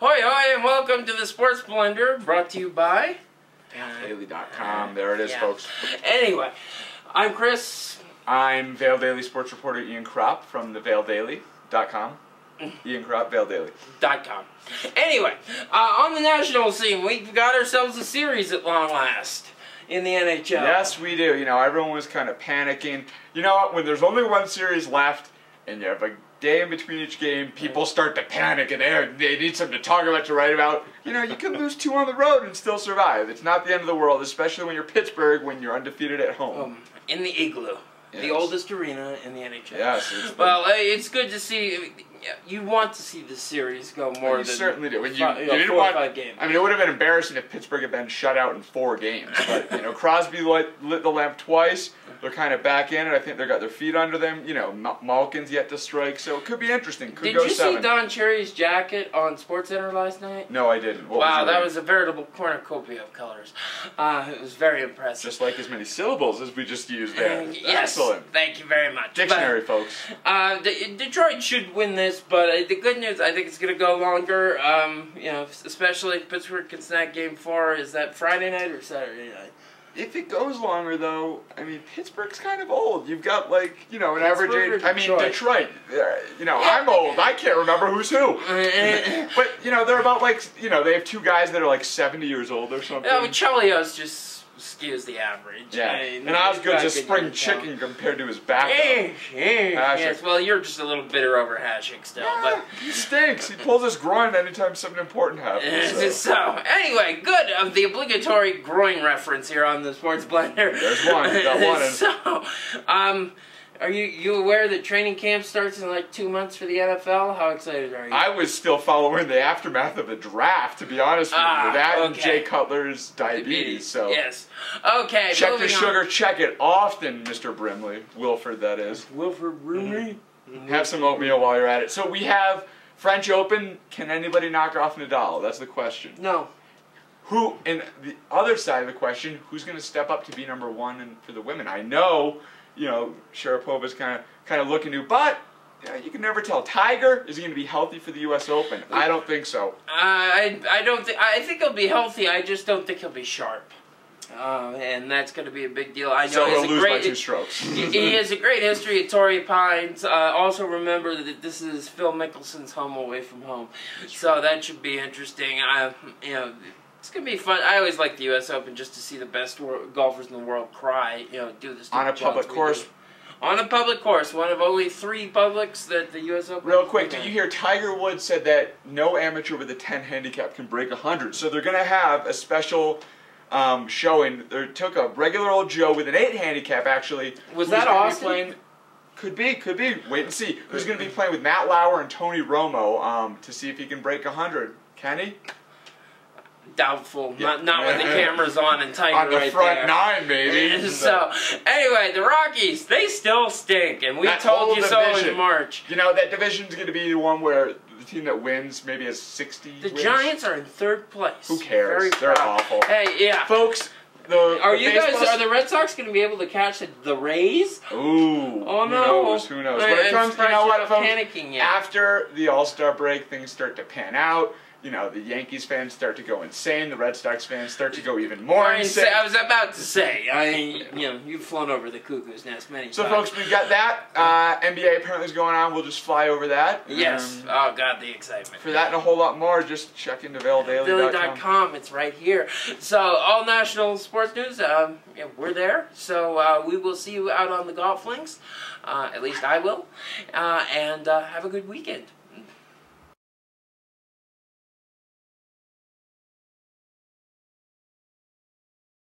Hoi hoi and welcome to the Sports Blender, brought to you by VailDaily.com. There it is, folks. Anyway, I'm Chris. I'm Vail Daily sports reporter Ian Kropp from the VailDaily.com. Ian Kropp, VailDaily.com. Anyway, on the national scene, we've got ourselves a series at long last in the NHL. Yes, we do. You know, everyone was kind of panicking. You know what? When there's only one series left and you have a day in between each game, people start to panic and they need something to talk about, to write about. You know, you can lose 2 on the road and still survive. It's not the end of the world, especially when you're Pittsburgh, when you're undefeated at home. In the Igloo. Yes. The oldest arena in the NHL. Yes. Well, it's good to see. You want to see this series go more than... You certainly do. When you 4 or 5 games. I mean, it would have been embarrassing if Pittsburgh had been shut out in 4 games. But, you know, Crosby lit the lamp twice. They're kind of back in it. I think they got their feet under them. You know, Malkin's yet to strike, so it could be interesting. Could go 7. Did you see Don Cherry's jacket on SportsCenter last night? No, I didn't. Wow, that was a veritable cornucopia of colors. It was very impressive. Just like as many syllables as we just used there. Yes, excellent. Thank you very much. Dictionary, folks. Detroit should win this, but the good news, I think it's going to go longer. You know, especially if Pittsburgh can snag Game 4. Is that Friday night or Saturday night? If it goes longer, though, I mean, Pittsburgh's kind of old. You've got, like, you know, an average age. I mean, Detroit. You know, I'm old. I can't remember who's who. But, you know, they're about, like, you know, they have 2 guys that are, like, 70 years old or something. Yeah, but Chelio's just skews the average. Yeah. And Osgood's a spring chicken compared to his backup. Yes, well, you're just a little bitter over Hasek still. Yeah, but he stinks. He pulls his groin anytime something important happens. So, anyway, good of the obligatory groin reference here on the Sports Blender. There's one. Got one. So, are you aware that training camp starts in like 2 months for the NFL? How excited are you? I was still following the aftermath of the draft, to be honest with you. That and Jay Cutler's diabetes. So yes. Okay. Check your sugar. Check it often, Mr. Brimley. Wilford, that is. Wilford Brimley. Have some oatmeal while you're at it. So we have French Open. Can anybody knock off Nadal? That's the question. No. Who? And the other side of the question: who's going to step up to be #1 for the women? I know. You know, Sharapova's kind of looking to, but you know, you can never tell. Tiger, is he going to be healthy for the U.S. Open? I don't think so. I don't think. I think he'll be healthy. I just don't think he'll be sharp. And that's going to be a big deal. I know so he'll lose by 2 strokes. He has a great history at Torrey Pines. Also remember that this is Phil Mickelson's home away from home, so that should be interesting. You know. It's going to be fun. I always like the U.S. Open just to see the best golfers in the world cry, you know, do this. On a public course. On a public course. One of only 3 publics that the U.S. Open... Real quick, did you hear Tiger Woods said that no amateur with a 10 handicap can break 100? So they're going to have a special showing. They took a regular old Joe with an 8 handicap, actually. Was that Austin? Could be. Wait and see. Who's going to be playing with Matt Lauer and Tony Romo to see if he can break 100. Can he? Doubtful. Yeah. Not when the camera's on and Tiger on the right front there. 9, baby. So, anyway, the Rockies, they still stink, and we told you so in March. You know, that division's going to be the one where the team that wins maybe has 60 The wins. Giants are in 3rd place. Who cares? They're awful. Hey, yeah. Folks, are the Red Sox going to be able to catch the Rays? Ooh. Oh, no. Who knows? When it comes, you know what, folks? Panicking yet. After the All-Star break, things start to pan out. You know, the Yankees fans start to go insane. The Red Sox fans start to go even more insane. I was about to say, you know, you've flown over the cuckoo's nest many times. So, folks, we've got that. NBA apparently is going on. We'll just fly over that. Yes. Oh, God, the excitement. For that and a whole lot more, just check into VailDaily.com. It's right here. So, all national sports news, yeah, we're there. So, we will see you out on the golf links. At least I will. And have a good weekend.